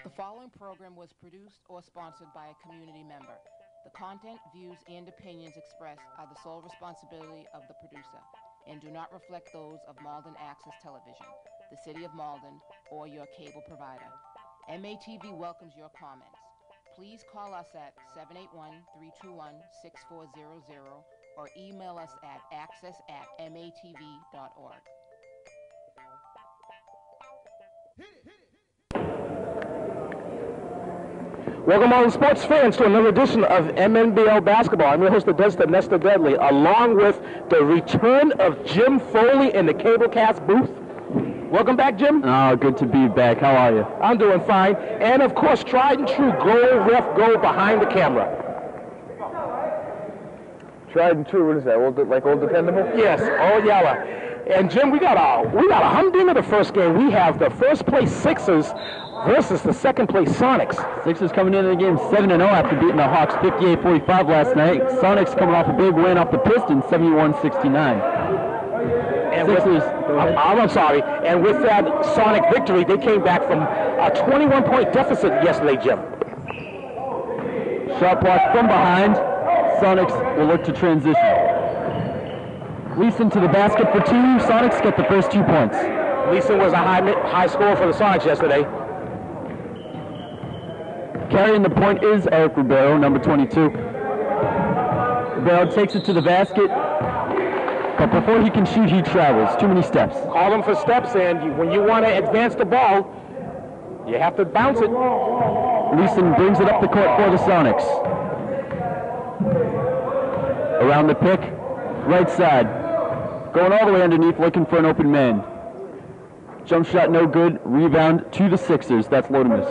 The following program was produced or sponsored by a community member. The content, views, and opinions expressed are the sole responsibility of the producer and do not reflect those of Malden Access Television, the City of Malden, or your cable provider. MATV welcomes your comments. Please call us at 781-321-6400 or email us at access@matv.org. Welcome all sports fans to another edition of MNBL basketball. I'm your host, the Nestor Dudley, along with the return of Jim Foley in the Cablecast booth. Welcome back, Jim. Oh, good to be back. How are you? I'm doing fine. And, of course, tried and true goal, ref, goal behind the camera. Tried and true, what is that, old dependable? Yes, old Yalla. And, Jim, we got a humdinger the first game. We have the first-place Sixers versus the second-place Sonics. Sixers coming into the game 7-0 after beating the Hawks 58-45 last night. Sonics coming off a big win off the Pistons, 71-69. And Sixers, I'm sorry. And with that Sonic victory, they came back from a 21-point deficit yesterday, Jim. Shot block from behind. Sonics will look to transition. Leeson to the basket for two. Sonics get the first 2 points. Leeson was a high scorer for the Sonics yesterday. Carrying the point is Eric Ribeiro, number 22. Ribeiro takes it to the basket, but before he can shoot, he travels. Too many steps. Call him for steps, and when you want to advance the ball, you have to bounce it. Leeson brings it up the court for the Sonics. Around the pick, right side. Going all the way underneath, looking for an open man. Jump shot no good. Rebound to the Sixers. That's Lodemus.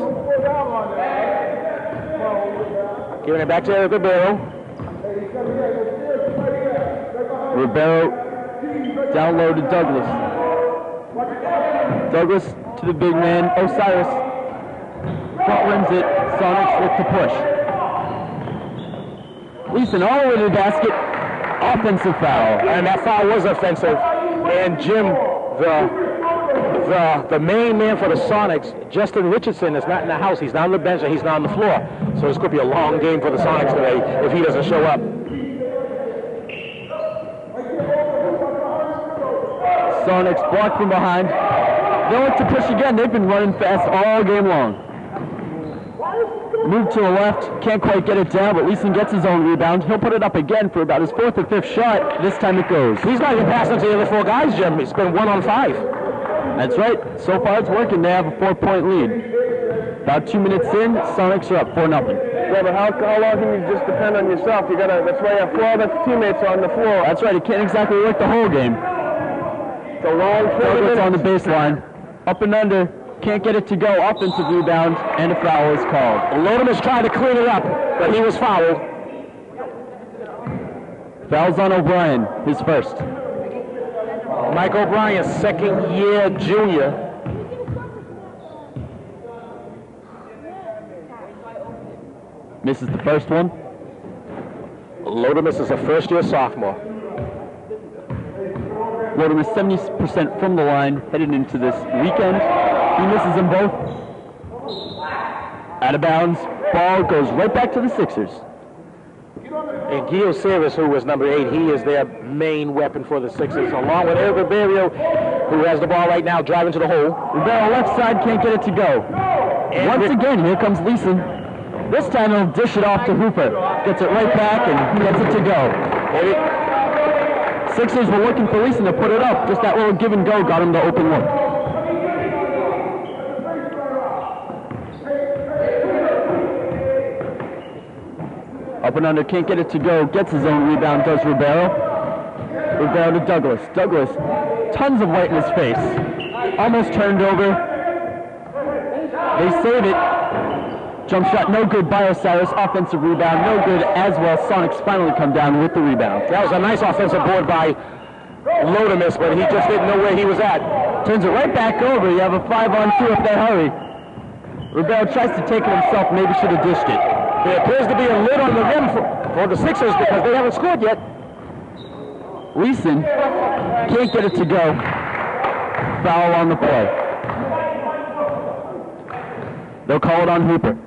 Giving it back to Eric Ribeiro. Ribeiro down low to Douglas. Douglas to the big man, Osiris. Front rims it. Sonics look to push. Leeson all the way to the basket. Offensive foul. And that foul was offensive. And Jim, the main man for the Sonics, Justin Richardson, is not in the house. He's not on the bench and he's not on the floor. So this could be a long game for the Sonics today if he doesn't show up. Sonics blocked from behind. They'll look to push again. They've been running fast all game long. Move to the left, can't quite get it down, but Leeson gets his own rebound. He'll put it up again for about his 4th or 5th shot. This time it goes. He's not even passing to the other 4 guys, Jim. It's been 1 on 5. That's right. So far it's working. They have a 4-point lead. About 2 minutes in, Sonics are up 4-0. Yeah, but how long can you just depend on yourself? That's why you have 4 other teammates on the floor. That's right. You can't exactly work the whole game. It's a long 40 minutes. On the baseline. Up and under. Can't get it to go. Offensive rebound, and a foul is called. Lodemus tried to clean it up, but he was fouled. Foul's on O'Brien, his first. Mike O'Brien, second-year junior. Misses the first one. Lodemus is a first-year sophomore. Lodemus 70% from the line headed into this weekend. He misses them both. Out of bounds. Ball goes right back to the Sixers. And Gio Service, who was number 8, he is their main weapon for the Sixers, along with Eric Ribeiro, who has the ball right now, driving to the hole. Ribeiro left side, can't get it to go. And once again, here comes Leeson. This time he'll dish it off to Hooper. Gets it right back and gets it to go. Sixers were looking for Leeson to put it up. Just that little give and go got him the open look. Up and under, can't get it to go. Gets his own rebound, does Ribeiro. Ribeiro to Douglas. Douglas, tons of white in his face. Almost turned over. They save it. Jump shot no good by Osiris. Offensive rebound no good as well. Sonics finally come down with the rebound. That was a nice offensive board by Lodemus, but he just didn't know where he was at. Turns it right back over. You have a 5-on-2 if they hurry. Ribeiro tries to take it himself. Maybe should have dished it. There appears to be a lid on the rim for the Sixers because they haven't scored yet. Leeson can't get it to go. Foul on the play. They'll call it on Hooper.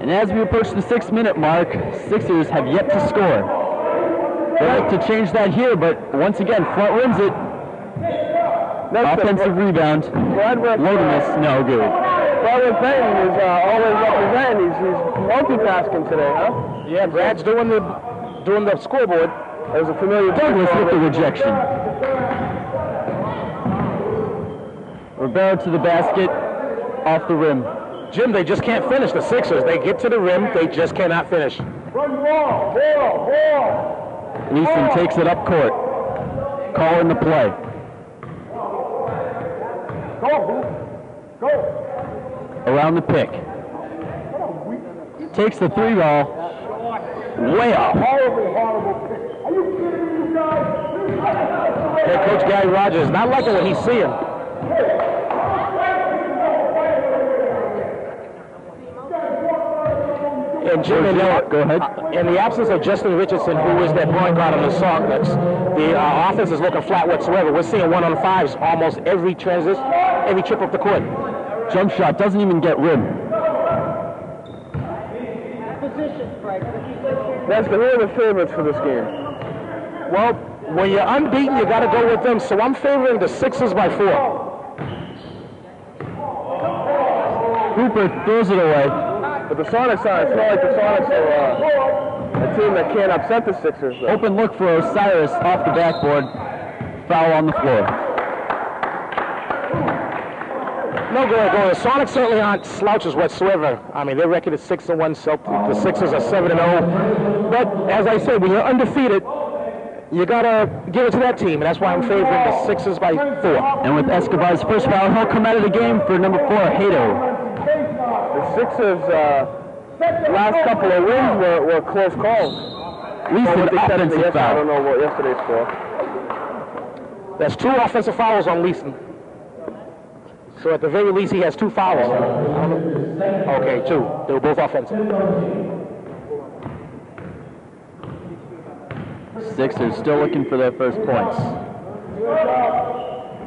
And as we approach the 6-minute mark, Sixers have yet to score. They like to change that here, but once again, Front wins it. Offensive rebound. Loneliness, no good. Bradley Payton is always representing. He's multitasking today, huh? Yeah, Brad's doing the scoreboard. There's a familiar Douglas with the rejection. Rivera to the basket, off the rim. Jim, they just can't finish. The Sixers, they get to the rim, they just cannot finish. Leeson takes it up court. Calling the play. Around the pick. Takes the 3 ball. Way off. Head coach Gary Rogers not liking what he's seeing. And Jim, go ahead. In the absence of Justin Richardson, who is that point guard on the Socklets, the offense is looking flat whatsoever. We're seeing 1-on-5s almost every transition, every trip up the court. Jump shot doesn't even get rim. That's the real favorites for this game. Well, when you're unbeaten, you got to go with them. So I'm favoring the Sixers by 4. Hooper throws it away. But the Sonics are, it's not like the Sonics are a team that can't upset the Sixers, though. Open look for Osiris off the backboard. Foul on the floor. No good. The Sonics certainly aren't slouches whatsoever. I mean, their record is 6-1. The Sixers are 7-0. But as I said, when you're undefeated, you gotta give it to that team, and that's why I'm favoring the Sixers by 4. And with Escobar's first foul, he'll come out of the game for number 4, Hato. The Sixers' last couple of wins were close calls. Leeson, offensive I foul. don't know what yesterday's score. That's 2 offensive fouls on Leeson. So at the very least, he has 2 fouls. Okay, 2. They were both offensive. Sixers still looking for their first points.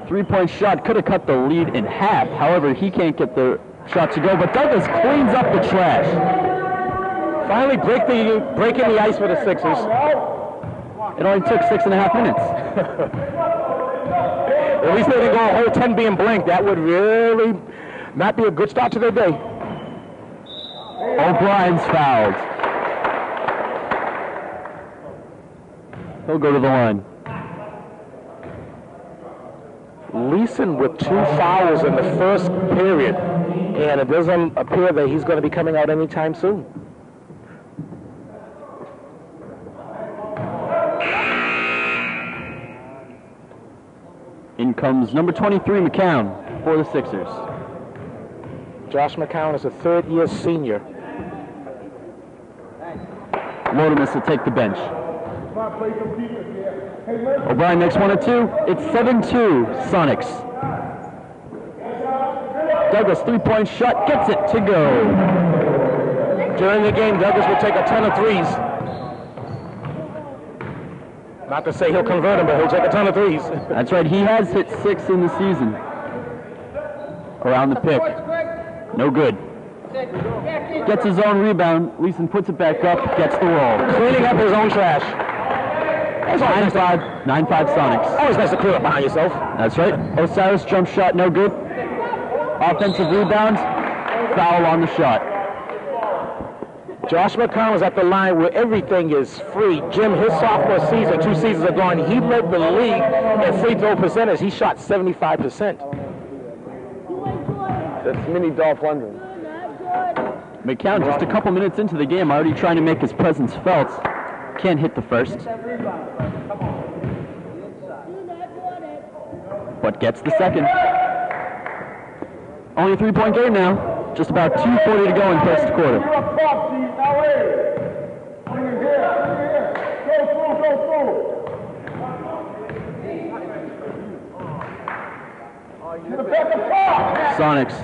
3-point shot could have cut the lead in half. However, he can't get the shot to go, but Douglas cleans up the trash. Finally breaking the ice for the Sixers. It only took 6.5 minutes. At least they didn't go a whole 10 being blank. That would really not be a good start to their day. O'Brien's fouled. He'll go to the line. Leeson with 2 fouls in the first period, and it doesn't appear that he's going to be coming out anytime soon. In comes number 23, McCown, for the Sixers. Josh McCown is a 3rd-year senior. Lodemus will take the bench. O'Brien makes 1 or 2. It's 7-2, Sonics. Douglas, 3-point shot, gets it to go. During the game, Douglas will take a ton of 3s. Not to say he'll convert them, but he'll take a ton of 3s. That's right, he has hit 6 in the season. Around the pick. No good. Gets his own rebound. Leeson puts it back up, gets the roll. Cleaning up his own trash. 9-5 Sonics. Always nice to clear up behind yourself. That's right. Osiris jump shot, no good. Offensive rebound, foul on the shot. Josh McCown is at the line where everything is free. Jim, his sophomore season, 2 seasons ago, he led the league in free throw percentage. He shot 75%. That's mini Dolph Lundgren. McCown, just a couple minutes into the game, already trying to make his presence felt. Can't hit the first. But gets the second. Only a 3-point game now. Just about 2:40 to go in first quarter. Sonics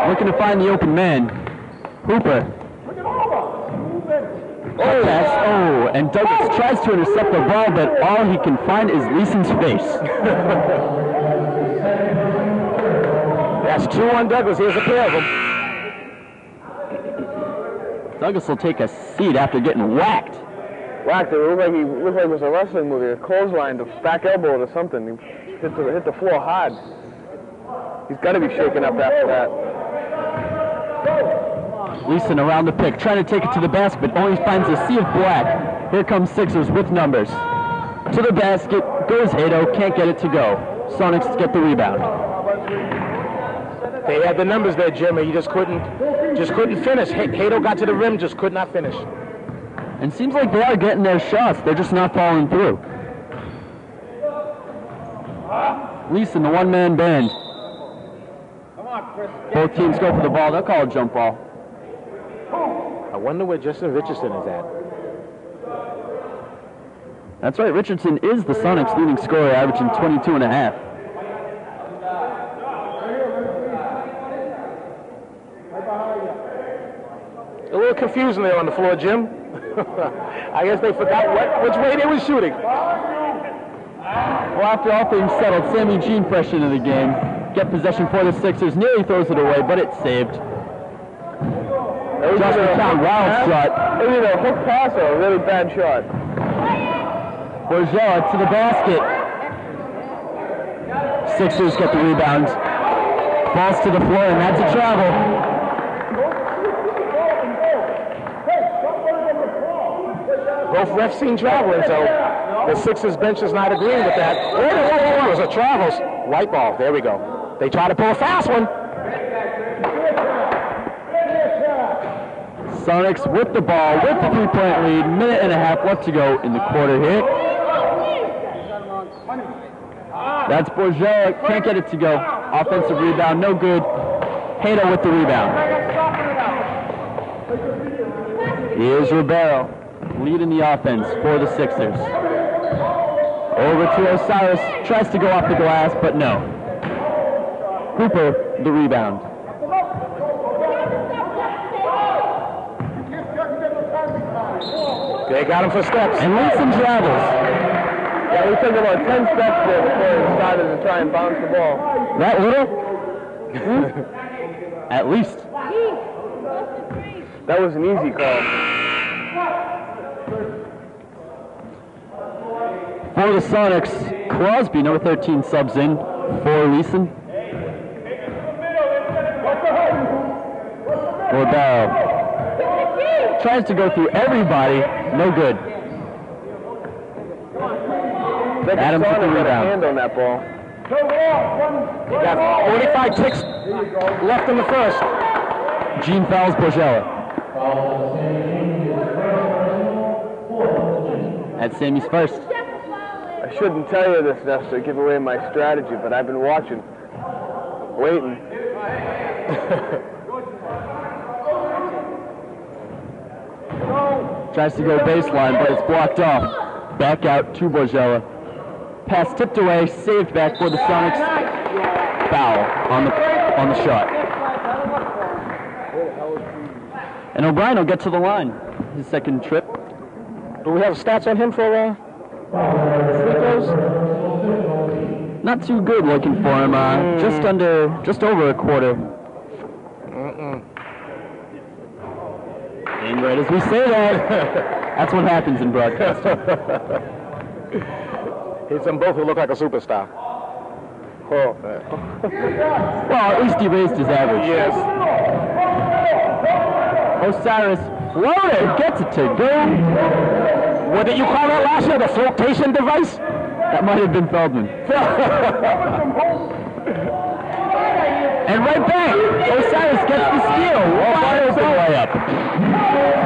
looking to find the open man. Hooper Oh, pass. Oh, and Douglas tries to intercept the ball, but all he can find is Leeson's face. That's 2 on Douglas. Here's a pair of them. Douglas will take a seat after getting whacked. Whacked. It looked like it was a wrestling movie. A clothesline, the back elbow or something. He hit the floor hard. He's got to be shaken up after that. Leeson around the pick, trying to take it to the basket, but only finds a sea of black. Here comes Sixers with numbers. To the basket goes Hato, can't get it to go. Sonics get the rebound. They had the numbers there, Jimmy. He just couldn't finish. Hato got to the rim, just could not finish. And seems like they are getting their shots. They're just not falling through. Leeson, the one-man band. Both teams go for the ball. They'll call a jump ball. I wonder where Justin Richardson is at. That's right. Richardson is the Sonics' leading scorer, averaging 22.5. A little confusing there on the floor, Jim. I guess they forgot which way they were shooting. Well, after all things settled, Sammy Jean fresh into the game. Get possession for the Sixers. Nearly throws it away, but it's saved. Justin Count, wild shot. Either a hook pass or a really bad shot. Borgella to the basket. Sixers get the rebound. Falls to the floor, and that's a travel. Both refs seen traveling, so the Sixers bench is not agreeing with that. Whoa, it was a travel. White ball. There we go. They try to pull a fast one. Sonics with the ball, with the 3-point lead. Minute and a half left to go in the quarter here. That's Borgella. Can't get it to go. Offensive rebound, no good. Hato with the rebound. Here's Ribeiro, leading the offense for the Sixers. Over to Osiris, tries to go off the glass, but no. Hooper, the rebound. They got him for steps. And Leeson travels. Yeah, we took about 10 steps there before he decided to try and bounce the ball. That little? At least. That was an easy call. For the Sonics, Crosby, number 13, subs in for Leeson. Ribeiro tries to go through everybody, no good. Adams with the rebound. Hand on that ball. Got 45 ticks left in the first. Gene fouls Borgella. That's Sammy's first. I shouldn't tell you this, Nestor, to give away my strategy, but I've been watching, waiting. Tries to go baseline, but it's blocked off. Back out to Borgella. Pass tipped away, saved back for the Sonics. Foul on the shot. And O'Brien will get to the line. His second trip. Do we have stats on him for free throws? Not too good looking for him. Just over a quarter. And right as we say that, that's what happens in broadcasting. Hits them both who look like a superstar. Oh. Well, at least he raised his average. Yes. Osiris floater gets it to go. What did you call that last year? The flotation device? That might have been Feldman. And right back, Osiris gets the steal. Wide open layup.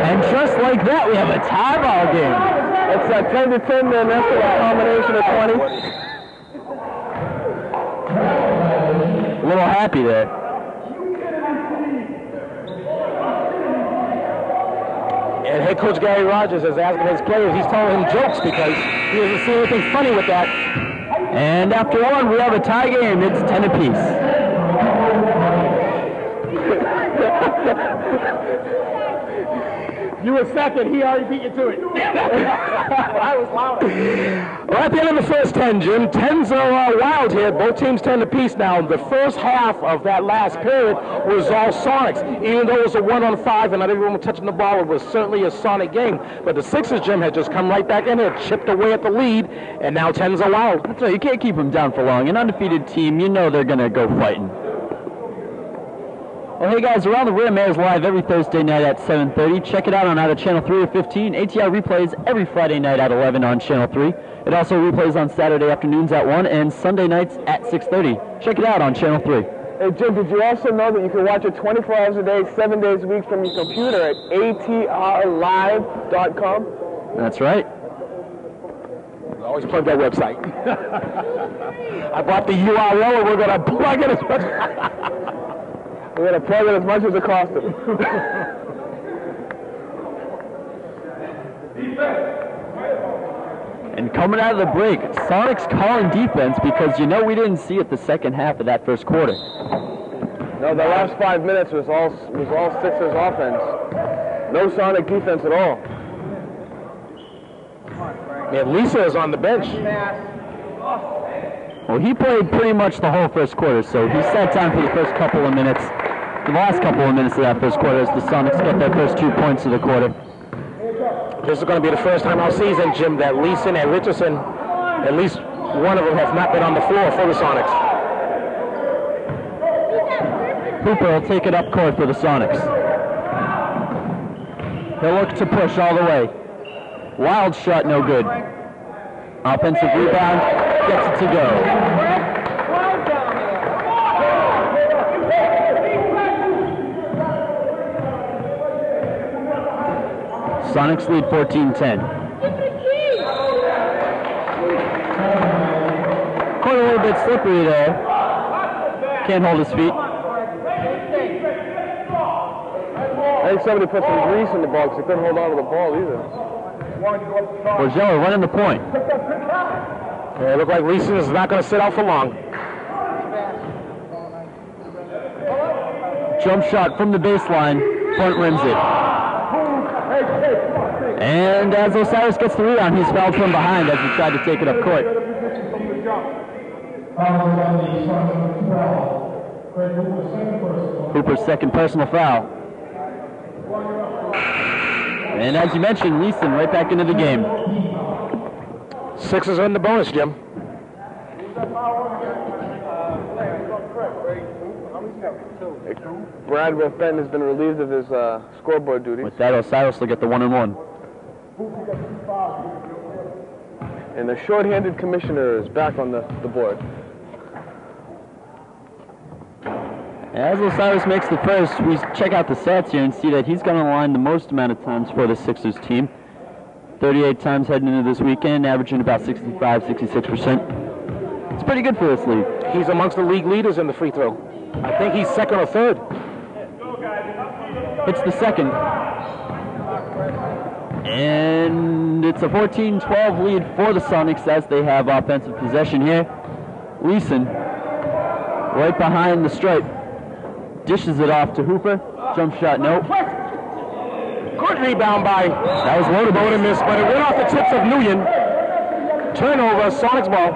And just like that, we have a tie ball game. It's 10 to 10 then after that combination of 20. A little happy there. And head coach Gary Rogers is asking his players, he's telling him jokes because he doesn't see anything funny with that. And after one, we have a tie game. It's 10 apiece. You were second. He already beat you to it. I was louder. Well, at the end of the first 10, Jim, 10s are wild here. Both teams 10 apiece now. The first half of that last period was all Sonics. Even though it was a 1-on-5 and not everyone was touching the ball, it was certainly a Sonic game. But the Sixers, Jim, had just come right back in here, chipped away at the lead, and now 10s are wild. That's right. You can't keep them down for long. An undefeated team, you know they're going to go fighting. Well, hey guys, Around the Rim airs live every Thursday night at 7:30. Check it out on either Channel 3 or 15. ATR replays every Friday night at 11 on Channel 3. It also replays on Saturday afternoons at 1 and Sunday nights at 6:30. Check it out on Channel 3. Hey Jim, did you also know that you can watch it 24 hours a day, 7 days a week from your computer at atrlive.com? That's right. Always plug that website. I bought the URL and we're going to plug it as much. We're going to plug it as much as it costs us. And coming out of the break, Sonics calling defense because you know we didn't see it the second half of that first quarter. No, the last 5 minutes was all Sixers offense. No Sonic defense at all. And Lisa is on the bench. Well, he played pretty much the whole first quarter, so he sat down for the first couple of minutes, the last couple of minutes of that first quarter as the Sonics get their first 2 points of the quarter. This is going to be the first time all season, Jim, that Leeson and Richardson, at least one of them, have not been on the floor for the Sonics. Hooper will take it up court for the Sonics. He'll look to push all the way. Wild shot, no good. Offensive rebound, gets it to go. Sonics lead 14-10. Quite a little bit slippery there. Can't hold his feet. I think somebody put some grease in the ball because he couldn't hold on to the ball either. Borgello running the point. Yeah, it looked like Leeson is not going to sit out for long. Jump shot from the baseline, front rims it. And as Osiris gets the rebound, he's fouled from behind as he tried to take it up court. Hooper's second personal foul. And as you mentioned, Leeson right back into the game. Sixers are in the bonus, Jim. Brad Fenton has been relieved of his scoreboard duties. With that, Osiris will get the 1-and-1. And the short-handed commissioner is back on the board. As Osiris makes the first, we check out the stats here and see that he's got on the line the most amount of times for the Sixers team. 38 times heading into this weekend, averaging about 65-66%. It's pretty good for this league. He's amongst the league leaders in the free throw. I think he's second or third. It's the second. And it's a 14-12 lead for the Sonics as they have offensive possession here. Leeson, right behind the stripe, dishes it off to Hooper. Jump shot, no. Good rebound by, that was low to miss, but it went off the tips of Nguyen. Turnover, Sonics ball.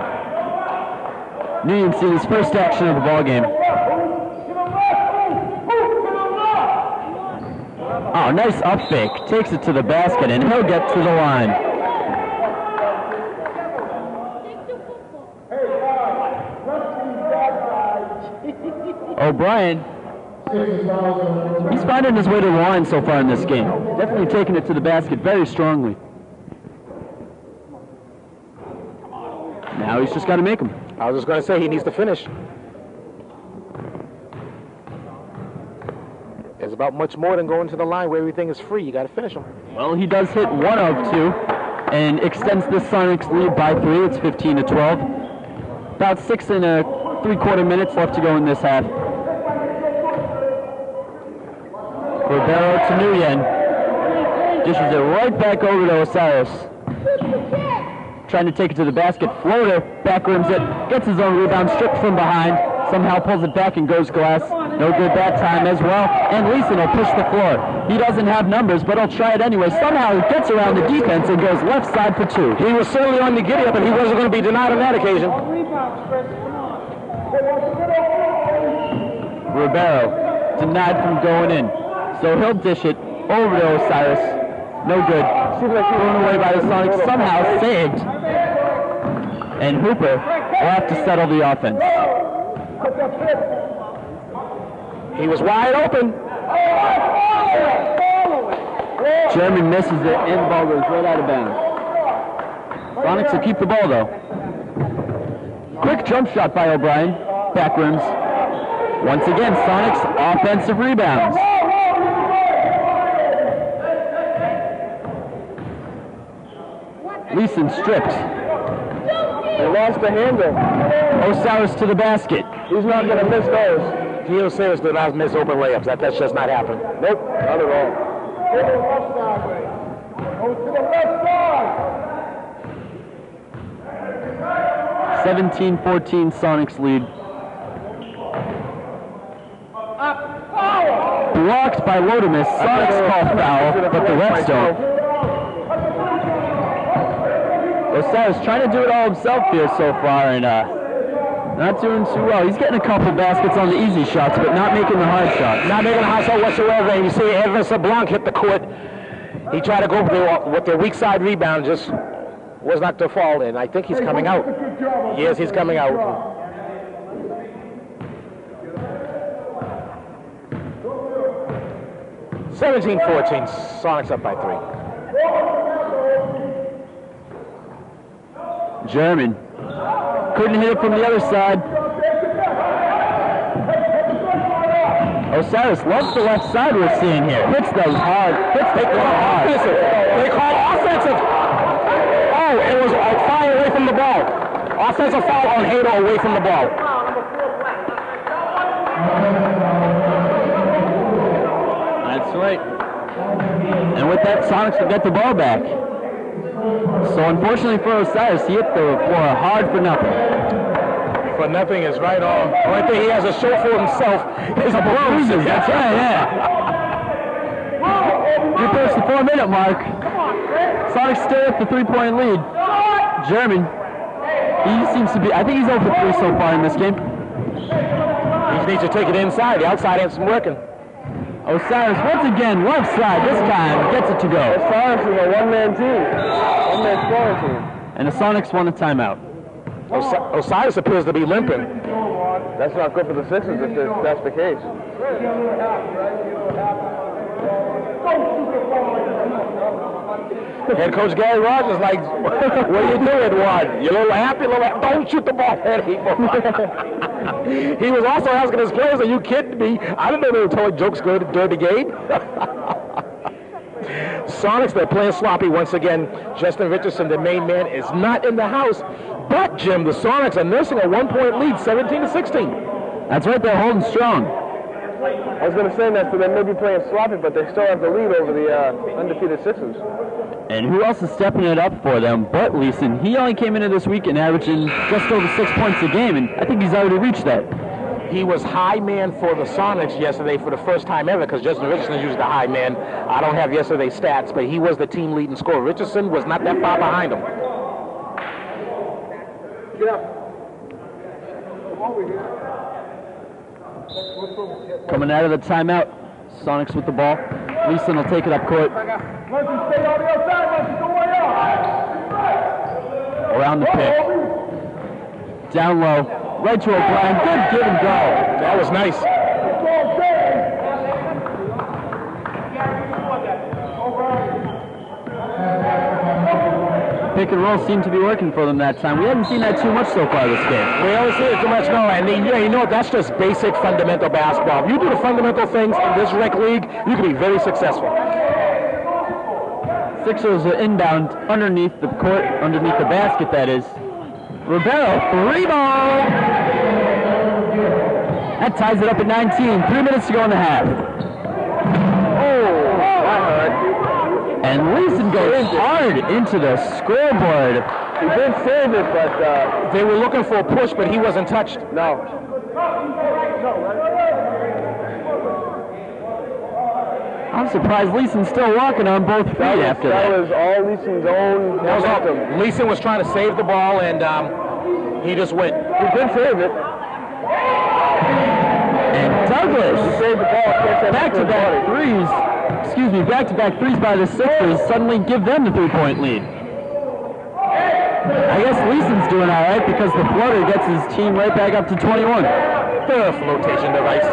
Nguyen seeing his first action of the ball game. Oh, nice up fake. Takes it to the basket, and he'll get to the line. O'Brien, he's finding his way to the line so far in this game. Definitely taking it to the basket very strongly. Now he's just got to make them. I was just going to say he needs to finish. It's about much more than going to the line where everything is free. You got to finish them. Well, he does hit 1 of 2 and extends the Sonics lead by 3. It's 15-12. About 6 3/4 minutes left to go in this half. Ribeiro to Nguyen. Dishes it right back over to Osiris. Trying to take it to the basket. Floater, back rims it, gets his own rebound, stripped from behind. Somehow pulls it back and goes glass. No good that time as well. And Leeson will push the floor. He doesn't have numbers, but he'll try it anyway. Somehow he gets around the defense and goes left side for 2. He was certainly on the giddy-up, and he wasn't going to be denied on that occasion. Ribeiro denied from going in. So he'll dish it over to Osiris. No good. Thrown away by the Sonics. Somehow saved. And Hooper will have to settle the offense. He was wide open. Jeremy misses it, and the ball goes right out of bounds. Sonics will keep the ball, though. Quick jump shot by O'Brien. Backrooms. Once again, Sonics offensive rebounds. Leeson stripped. They lost the handle. Osiris to the basket. He's not going to miss those. He Osiris did not miss open layups. That's just not happening. Nope, not at all. 17-14 Sonics lead. Blocked by Lodemus. Sonics call foul, but the refs don't. Osiris trying to do it all himself here so far, and not doing too well. He's getting a couple baskets on the easy shots, but not making the hard shots. Not making a hard shot whatsoever. And you see Evans LeBlanc hit the court. He tried to go with the weak side rebound, just was not to fall in. I think he's coming out. Yes, he's coming out. (17-14), Sonics up by 3. German couldn't hit it from the other side. Osiris loves the left side we're seeing here. Hits those hard. They call offensive. Oh, it was a foul away from the ball. Offensive foul on Hader away from the ball. That's right. And with that, Sonics will get the ball back. So unfortunately for Osiris, he hit the floor hard for nothing. For nothing is right on. The only thing he has to show for himself is a bruises. That's right, yeah. We approach the 4-minute mark. Sonics still at the 3-point lead. German, he seems to be, I think he's 0 for 3 so far in this game. He needs to take it inside. The outside ain't working. Osiris once again, left side, this time gets it to go. Osiris is a one-man team. One-man scoring team. And the Sonics won a timeout. Osiris appears to be limping. That's not good for the Sixers if that's the case. Head coach Gary Rogers like, what are you doing, Ward? You a little happy? Don't shoot the ball anymore. He was also asking his players, are you kidding me? I didn't know they were telling jokes during the game. Sonics, they're playing sloppy once again. Justin Richardson, the main man, is not in the house. But, Jim, the Sonics are nursing a 1-point lead, 17-16. That's right, they're holding strong. I was going to say that, so they may be playing sloppy, but they still have the lead over the undefeated Sixers. And who else is stepping it up for them but Leeson? He only came into this weekend averaging just over 6 points a game, and I think he's already reached that. He was high man for the Sonics yesterday for the first time ever because Justin Richardson is usually the high man. I don't have yesterday's stats, but he was the team leading scorer. Richardson was not that far behind him. Coming out of the timeout, Sonics with the ball. Leeson will take it up court. Around the pick. Down low. Right to O'Brien. Good give and go. That was nice. Pick and roll seemed to be working for them that time. We haven't seen that too much so far this game. We haven't seen it too much, no. And you know, that's just basic fundamental basketball. If you do the fundamental things in this rec league, you can be very successful. Sixers are inbound underneath the court, underneath the basket, that is. Ribeiro, rebound! That ties it up at 19. 3 minutes to go in the half. Oh, that hurt. And Leeson goes hard into the scoreboard. He did save it, but they were looking for a push, but he wasn't touched. No. I'm surprised Leeson's still walking on both feet after that. That was all Leeson's own momentum. Leeson was trying to save the ball, and he just went. He did save it. And Douglas, He saved the ball. back-to-back threes, back-to-back threes by the Sixers suddenly give them the 3-point lead. I guess Leeson's doing all right because the floater gets his team right back up to 21. The flotation device. I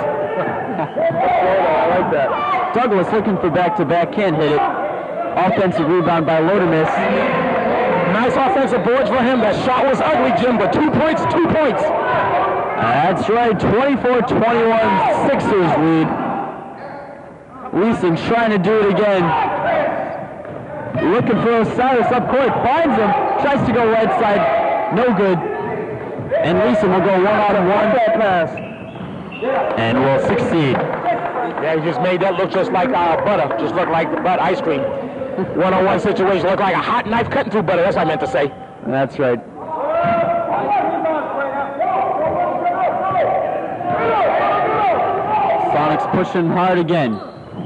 like that. Douglas looking for back-to-back, can't hit it. Offensive rebound by Lodemus. Nice offensive boards for him. That shot was ugly, Jim, but 2 points, 2 points. That's right, 24-21 Sixers lead. Leeson trying to do it again. Looking for Osiris up court, finds him, tries to go right side, no good. And Leeson will go one-on-one pass. And will succeed. Yeah, he just made that look just like butter. Just look like butter ice cream. One-on-one situation looked like a hot knife cutting through butter. That's what I meant to say. That's right. Sonics pushing hard again.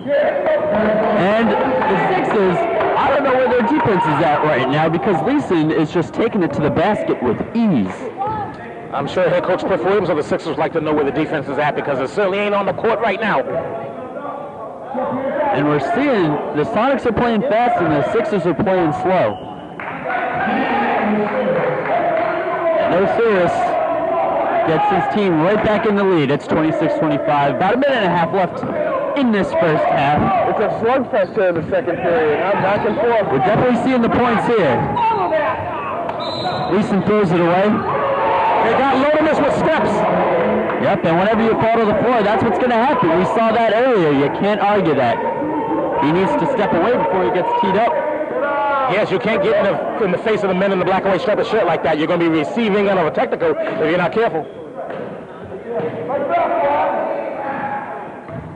And the Sixers, I don't know where their defense is at right now because Leeson is just taking it to the basket with ease. I'm sure head coach Cliff Williams of the Sixers like to know where the defense is at because it certainly ain't on the court right now. And we're seeing the Sonics are playing fast and the Sixers are playing slow. No serious. Gets his team right back in the lead. It's 26-25. About a minute and a half left in this first half. It's a slugfest here in the second period. Back and forth. We're definitely seeing the points here. Leeson throws it away. They got Lodemus with steps. Yep, and whenever you fall to the floor, that's what's going to happen. We saw that earlier. You can't argue that. He needs to step away before he gets teed up. Yes, you can't get in the face of the men in the black and white striped shirt like that. You're going to be receiving end of a technical if you're not careful.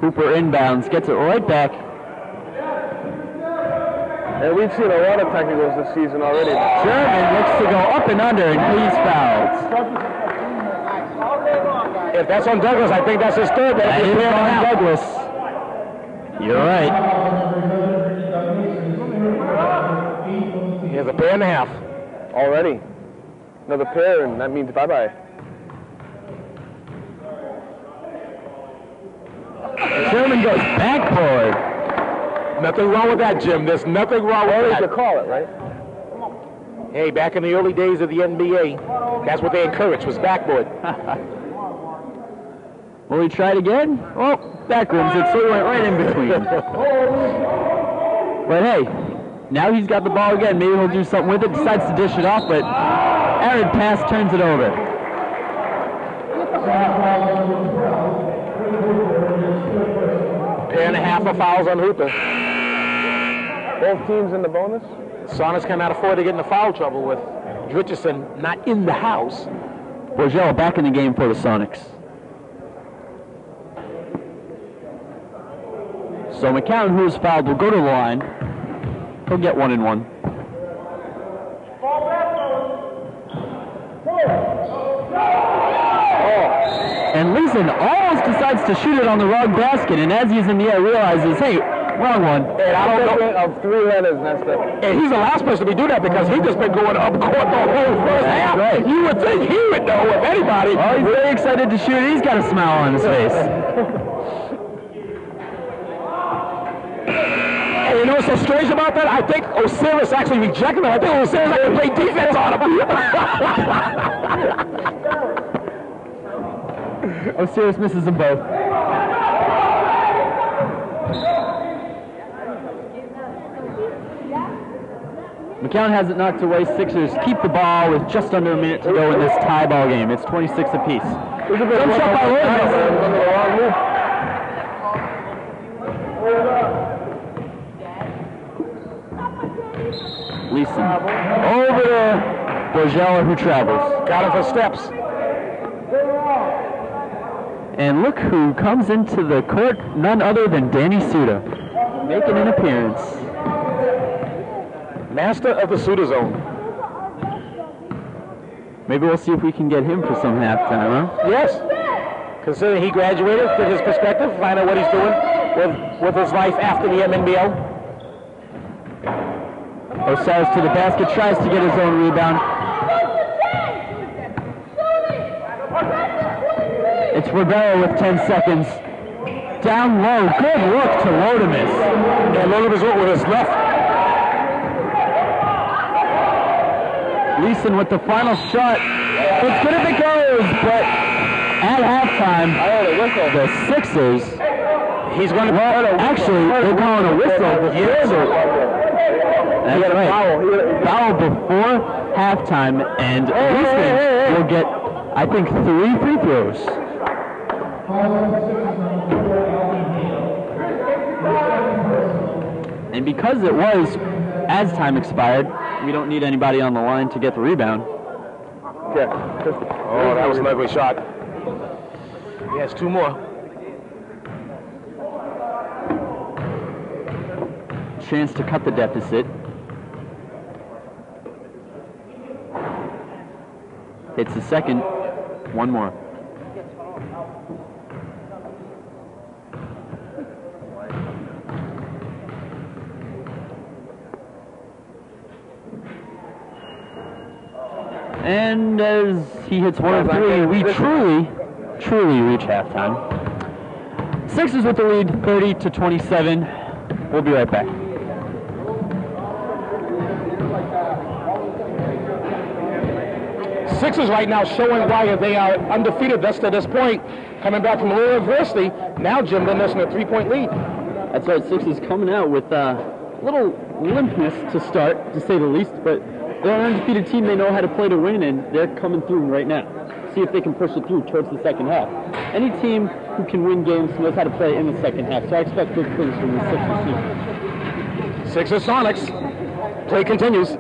Hooper inbounds, gets it right back. And we've seen a lot of technicals this season already. Sherman looks to go up and under, and he's fouled. If that's on Douglas, I think that's his third. That is on Douglas. You're right. Here's a pair and a half. Already. Another pair, and that means bye-bye. Sherman goes backboard. Nothing wrong with that, Jim. There's nothing wrong with that. You call it, right? Hey, back in the early days of the NBA, that's what they encouraged, was backboard. Will he try it again? Oh, back rims it, so he went right in between. But hey, now he's got the ball again. Maybe he'll do something with it, decides to dish it off, but arid pass turns it over. Pair and a half of fouls on Hooper. Both teams in the bonus? Sonics cannot afford to get into foul trouble with Richardson not in the house. Borgel back in the game for the Sonics. So McCown, who is fouled, will go to the line. He'll get 1 and 1. And Leeson almost decides to shoot it on the wrong basket, and as he's in the air, realizes, hey, wrong one. And I don't know of 3 letters messed up. And he's the last person to do that because he just been going up court the whole first half. Right. You would think he would know if anybody. Oh, he's very excited to shoot it. He's got a smile on his face. And you know what's so strange about that? I think Osiris actually rejected him. I think Osiris actually played defense on him. Osiris misses them both. McCown has it knocked away. Sixers keep the ball with just under a minute to go in this tie ball game. It's 26 apiece. Jump shot by Lodemus. Leeson over to Borgel, who travels. Got him for steps. And look who comes into the court, none other than Danny Suda, making an appearance. Master of the Suda Zone. Maybe we'll see if we can get him for some halftime, huh? Yes. Considering he graduated, get his perspective, find out what he's doing. with his life after the MNBL. Osiris to the basket, tries to get his own rebound. It's Rivera with 10 seconds. Down low, good look to Lodemus. And Lodemus with his left. Leeson with the final shot. It's good if it goes, but at halftime, the Sixers, actually, they're calling a whistle. That's right. Foul before halftime, and Leeson will get, I think, 3 free throws. And because it was as time expired, we don't need anybody on the line to get the rebound. Yeah. Oh, that was an ugly shot. He has 2 more. Chance to cut the deficit. Hits the second. 1 more. And as he hits 1 of 3, we truly reach halftime. Sixers with the lead, 30-27. We'll be right back. Sixers right now showing why they are undefeated thus to this point, coming back from a little adversity. Now, Jim, they're missing a 3-point lead. That's right, Sixers coming out with a little limpness to start, to say the least, but they're an undefeated team. They know how to play to win, and they're coming through right now. See if they can push it through towards the second half. Any team who can win games knows how to play in the second half, so I expect big things from the Sixers team. Sixers Sonics. Play continues.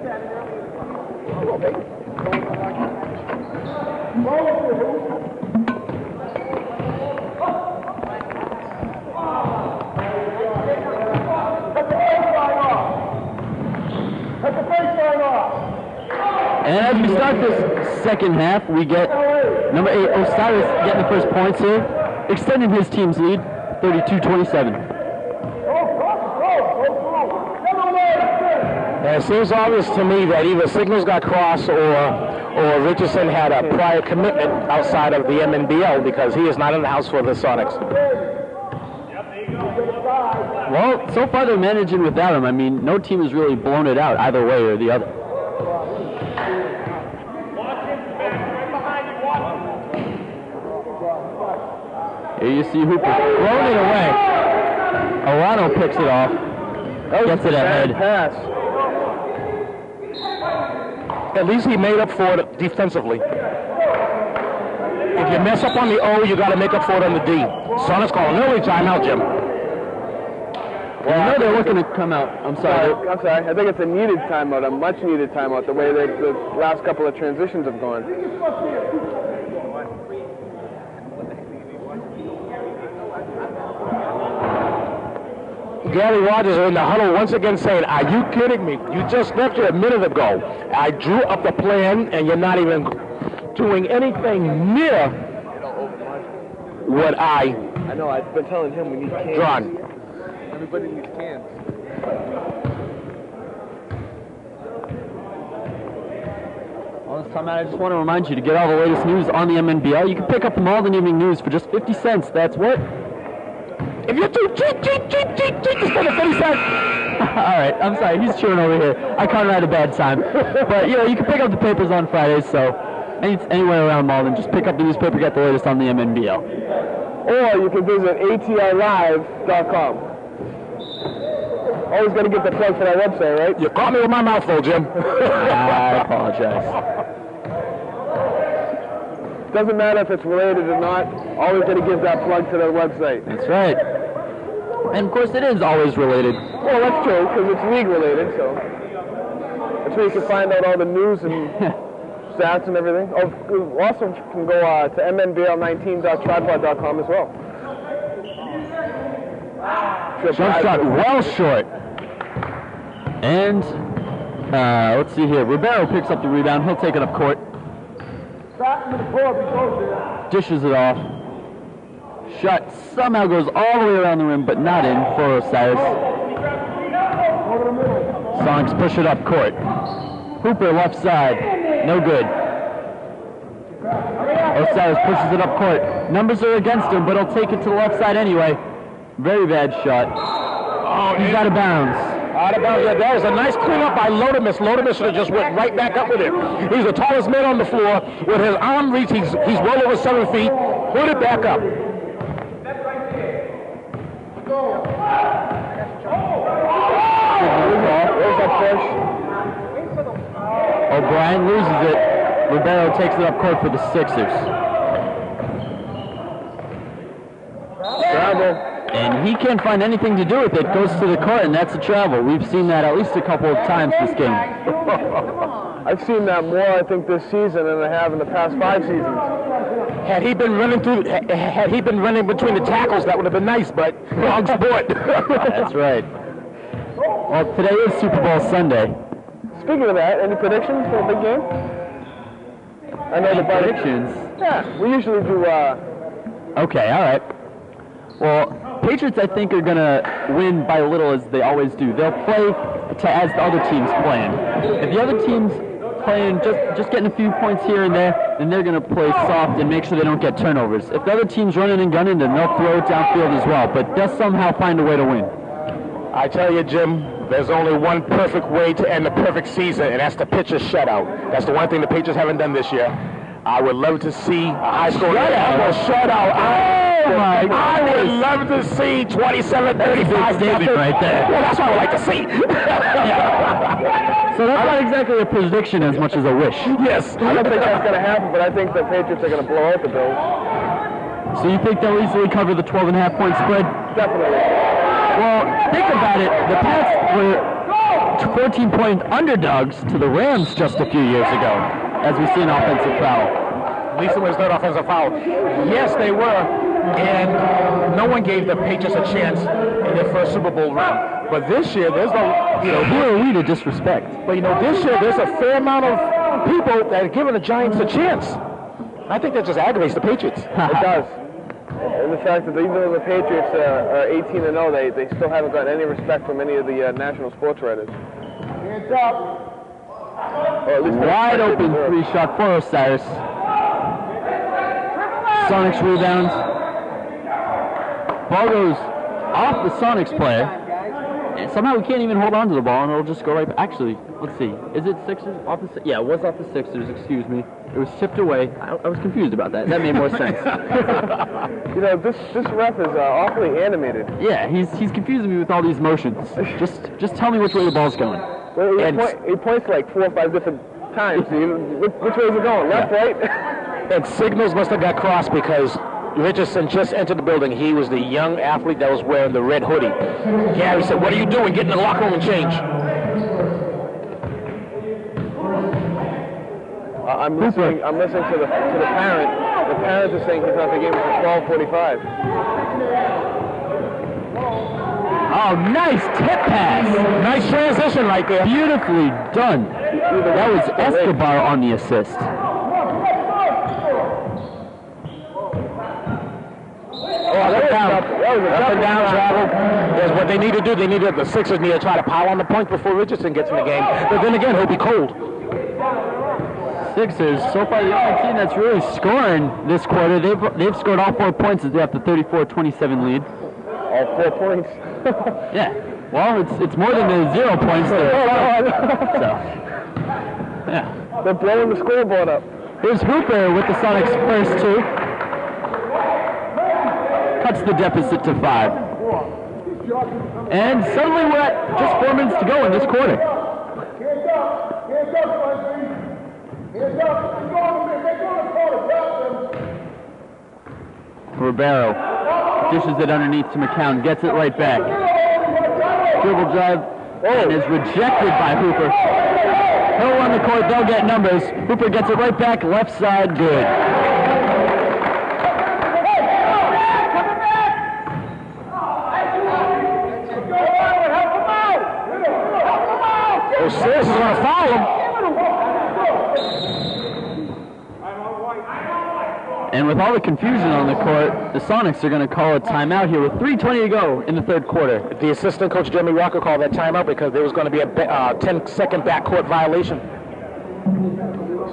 And as we start this second half, we get number 8, Osiris, getting the first points here, extending his team's lead, 32-27. It seems obvious to me that either signals got crossed or Richardson had a prior commitment outside of the MNBL because he is not in the house for the Sonics. Well, so far they're managing without him. I mean, no team has really blown it out either way or the other. Here you see Hooper throwing it away. Arano picks it off. Gets it ahead. Pass. At least he made up for it defensively. If you mess up on the O, you got to make up for it on the D. Sonics calling an early timeout, Jim. Well, I know they're looking to come out. I'm sorry. I'm sorry. I think it's a needed timeout, a much needed timeout, the way that the last couple of transitions have gone. Gary Rogers are in the huddle once again saying, are you kidding me? You just left here a minute ago. I drew up the plan and you're not even doing anything near what I know, I've been telling him we need cans. drawn. Everybody needs cans. Well, this time out, I just want to remind you to get all the latest news on the MNBL. You can pick up the Malden Evening News for just 50 cents. That's what? If you're too cheap, instead of 50 cents. All right, I'm sorry. He's chewing over here. I caught him at a bad time. But, you know, you can pick up the papers on Fridays, so anywhere around Malden, just pick up the newspaper, get the latest on the MNBL. Or you can visit atrlive.com. Always got to get the plug for that website, right? You caught me with my mouth full, Jim. I apologize. Doesn't matter if it's related or not. Always got to give that plug to their website. That's right. And, of course, it is always related. Well, that's true, because it's league related, so that's where you can find out all the news and stats and everything. Oh, you also can go to MNBL19.tripod.com as well. Jump shot well short. And, let's see here. Ribeiro picks up the rebound. He'll take it up court. Dishes it off. shot somehow goes all the way around the rim, but not in for Osiris. Sonics push it up court. Hooper left side, no good. Osiris pushes it up court. Numbers are against him, but he'll take it to the left side anyway. Very bad shot. Oh, he's out of bounds. Out of bounds. Yeah, that was a nice cleanup by Lodemus. Lodemus should have just went right back up with it. He's the tallest man on the floor. With his arm reach, he's well over 7 feet. Put it back up. O'Brien loses it. Ribeiro takes it up court for the Sixers. Travel. And he can't find anything to do with it. Goes to the court, and that's a travel. We've seen that at least a couple of times this game. I've seen that more, I think, this season than I have in the past 5 seasons. Had he been running between the tackles, that would have been nice, but wrong sport. That's right. Well, today is Super Bowl Sunday. Speaking of that, any predictions for the big game? I know the predictions. Yeah, we usually do. Okay, all right. Well, Patriots, I think, are going to win by little, as they always do. They'll play as the other team's playing. If the other team's playing just getting a few points here and there, then they're going to play soft and make sure they don't get turnovers. If the other team's running and gunning, then they'll throw it downfield as well. But they'll somehow find a way to win. I tell you, Jim, there's only one perfect way to end the perfect season, and that's to pitch a shutout. That's the one thing the Patriots haven't done this year. I would love to see a high-scoring shutout. Oh, my God. I would love to see 27-35 statement right there. Well, that's what I would like to see. So that's not exactly a prediction as much as a wish. Yes. I don't think that's going to happen, but I think the Patriots are going to blow out the Bills. So you think they'll easily cover the 12.5-point spread? Definitely. Well, think about it. The Pats were 14-point underdogs to the Rams just a few years ago, as we see an offensive foul. At least it was third offensive foul. Yes, they were, and no one gave the Patriots a chance in their first Super Bowl run. But this year, there's who are we to disrespect? But this year, there's a fair amount of people that are giving the Giants a chance. I think that just aggravates the Patriots. It does. And the fact that even though the Patriots are 18-0, they still haven't gotten any respect from any of the national sports writers. Hands up. Wide open 3-shot for Osiris. Sonics rebound. Ball goes off the Sonics player. And somehow we can't even hold on to the ball, and it'll just go right back. Actually, let's see. Is it Sixers? Yeah, it was off the Sixers, excuse me. It was tipped away. I was confused about that. That made more sense. You know, this ref is awfully animated. Yeah, he's confusing me with all these motions. Just tell me which way the ball's going. Well, he points like 4 or 5 different times. Which way is it going? Left, right? And signals must have got crossed because Richardson just entered the building. He was the young athlete that was wearing the red hoodie. Gary said, "What are you doing? Get in the locker room and change." I'm listening to the parent. The parents are saying he's not the game until 12:45. Oh, nice tip pass. Nice transition right there. Beautifully done. That was Escobar on the assist. Up and down travel. That's what they need to do. The Sixers need to try to pile on the points before Richardson gets in the game. But then again, he'll be cold. Sixers, so far the only team that's really scoring this quarter. They've scored all 4 points as they have the 34-27 lead. All 4 points? Yeah. Well, it's more than the 0 points. So, yeah. They're blowing the scoreboard up. Here's Hooper with the Sonics' first 2. Cuts the deficit to 5. And suddenly we're at just 4 minutes to go in this quarter. Ribeiro dishes it underneath to McCown, gets it right back. Dribble drive and is rejected by Hooper. He'll run the court, they'll get numbers. Hooper gets it right back, left side, good. Osiris is going to foul him. And with all the confusion on the court, the Sonics are going to call a timeout here with 3:20 to go in the third quarter. The assistant coach, Jeremy Rocker, called that timeout because there was going to be a 10-second backcourt violation.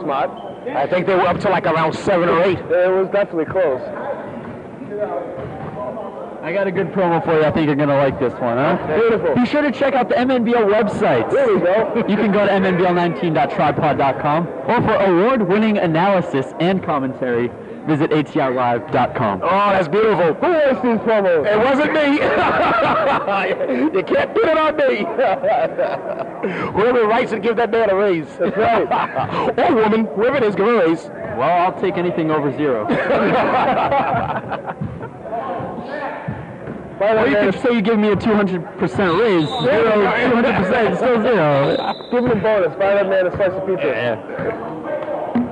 Smart. I think they were up to like around 7 or 8. It was definitely close. I got a good promo for you. I think you're going to like this one, huh? Beautiful. Be sure to check out the MNBL website. There we go. You can go to MNBL19.tripod.com, or for award-winning analysis and commentary, visit atrlive.com. Oh, that's beautiful. Who wants these promos? It wasn't me. You can't put it on me. Whoever writes it, give that man a raise. That's right. Or woman, whoever it is, give a raise. Well, I'll take anything over 0. Or you could say you give me a 200% raise. 200%, still 0. Give him a bonus. Buy that man a slice of pizza. Yeah.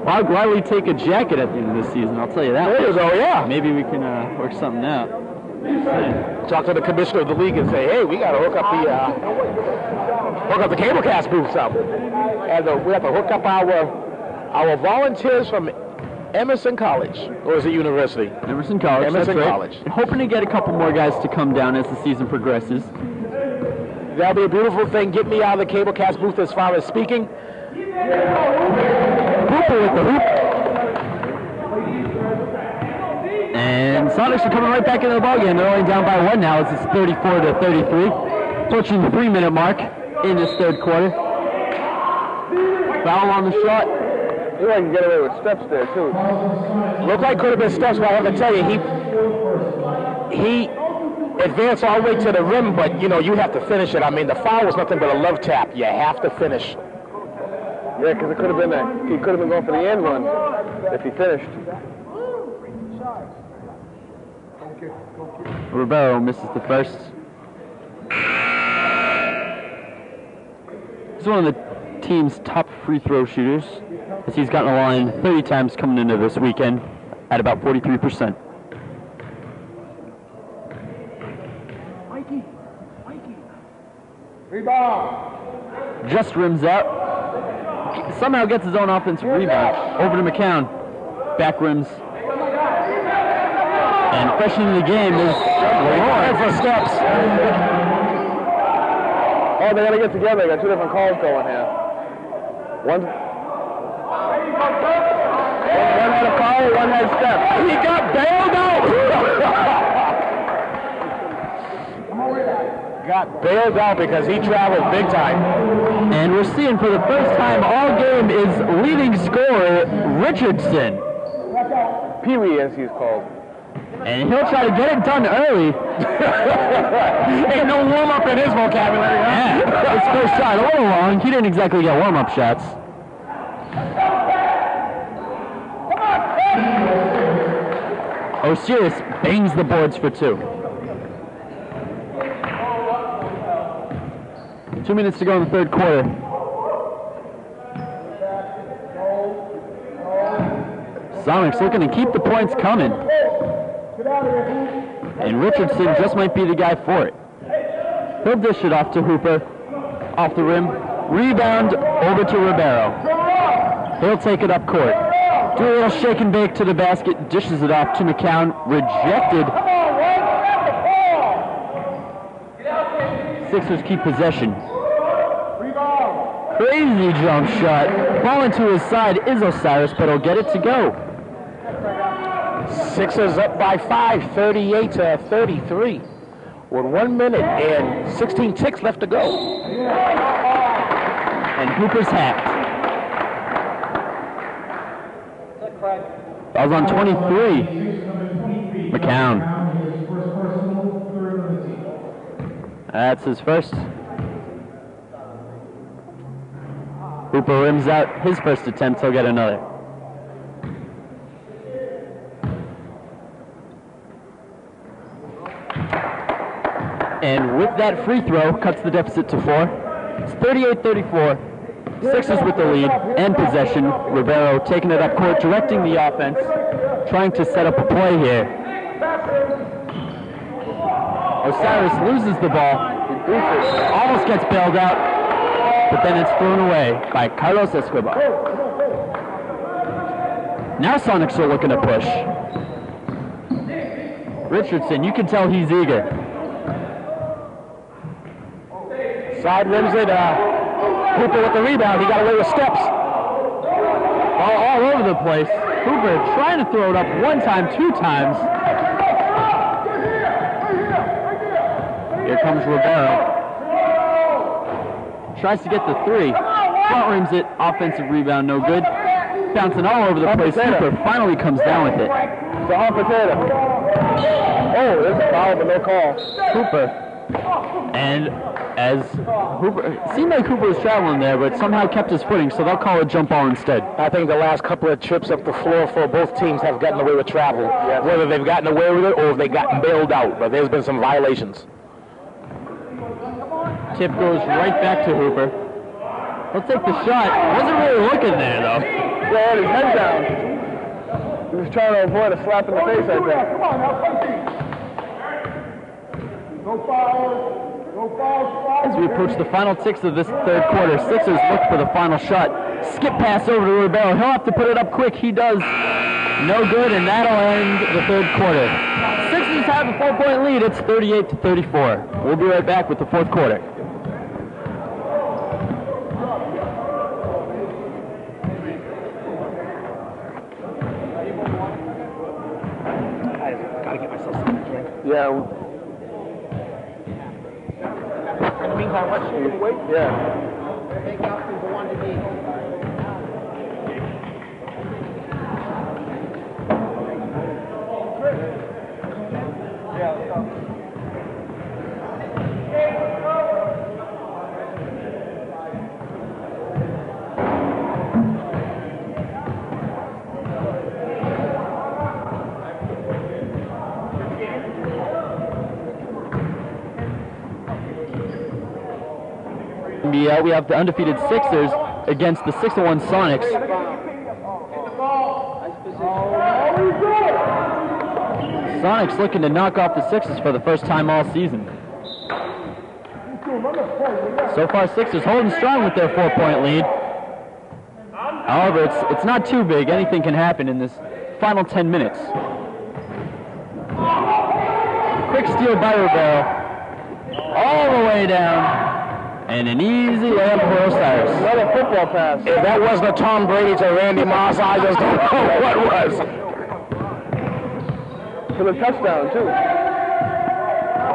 Well, I'll gladly take a jacket at the end of this season, I'll tell you that. There you go, yeah. Maybe we can work something out. Talk to the commissioner of the league and say, hey, we got to hook up the cablecast booths up. And we have to hook up our volunteers from Emerson College, or is it university? Emerson College, Emerson that's right. College. Hoping to get a couple more guys to come down as the season progresses. That'll be a beautiful thing. Get me out of the cablecast booth as far as speaking. Hooper with the hoop. And Sonics are coming right back into the ballgame. They're only down by 1 now as it's 34-33. Approaching the 3-minute mark in this third quarter. Foul on the shot. You can get away with steps there, too. Looked like could have been steps, but I have to tell you, he advanced all the way to the rim, but, you know, you have to finish it. I mean, the foul was nothing but a love tap. You have to finish. Yeah, because it could have been that. He could have been going for the end run if he finished. Ribeiro misses the first. He's one of the team's top free throw shooters, as he's gotten a line 30 times coming into this weekend at about 43%. Rebound. Just rims out. Somehow gets his own offensive rebound. Over to McCown. Back rims. And fresh into the game is Lord for steps. Oh, they got to get together. They got 2 different calls going here. One had a foul, one had steps. He got bailed out. Got bailed out because he traveled big time. And we're seeing for the first time all game is leading scorer Richardson. Pee-wee, as he's called. And he'll try to get it done early. Ain't no warm-up in his vocabulary, huh? Yeah, his first shot a little long. He didn't exactly get warm-up shots. Osiris bangs the boards for 2. 2 minutes to go in the third quarter. Sonics looking to keep the points coming. And Richardson just might be the guy for it. He'll dish it off to Hooper. Off the rim. Rebound over to Ribeiro. He'll take it up court. Do a little shake and bake to the basket. Dishes it off to McCown. Rejected. Sixers keep possession. Crazy jump shot. Ball into his side is Osiris, but he'll get it to go. Sixers up by 5, 38-33. With 1 minute and 16 ticks left to go. And Hooper's hacked. Fouls on 23. McCown. That's his first. Hooper rims out his first attempt. He'll get another. And with that free throw, cuts the deficit to 4. It's 38-34. Sixers with the lead and possession. Ribeiro taking it up court, directing the offense, trying to set up a play here. Osiris loses the ball. Almost gets bailed out, but then it's thrown away by Carlos Escobar. Now Sonics are looking to push. Richardson, you can tell he's eager. Side rims it. Hooper with the rebound. He got away with steps. All over the place. Hooper trying to throw it up one time, two times. Here comes Ribeiro. Tries to get the three. Front rims it. Offensive rebound, no good. Bouncing all over the place. Hooper finally comes down with it. It's a hot potato. Oh, there's a foul, but no call. Hooper. And as Hooper, it seemed like Hooper was traveling there, but somehow kept his footing, so they'll call a jump ball instead. I think the last couple of trips up the floor for both teams have gotten away with travel. Yes. Whether they've gotten away with it or if they've gotten bailed out, but there's been some violations. Tip goes right back to Hooper. He'll take the shot. Wasn't really looking there, though. Yeah, he had his head down. He was trying to avoid a slap in the face, I think. As we approach the final 6 of this third quarter, Sixers look for the final shot. Skip pass over to Ribeiro. He'll have to put it up quick. He does. No good, and that'll end the third quarter. Sixers have a 4-point lead. It's 38-34. We'll be right back with the fourth quarter. Gotta get myself some drink. Yeah. In the meantime, let's shoot him wait. Yeah. Take out number 1 to D. NBL, we have the undefeated Sixers against the 6-1 Sonics. Sonics looking to knock off the Sixers for the first time all season. So far, Sixers holding strong with their 4-point lead. However, it's not too big. Anything can happen in this final 10 minutes. Quick steal by Ribeiro. All the way down. And an easy layup for Osiris. Another football pass. If that wasn't a Tom Brady to Randy Moss, I just don't know what was. For the touchdown, too.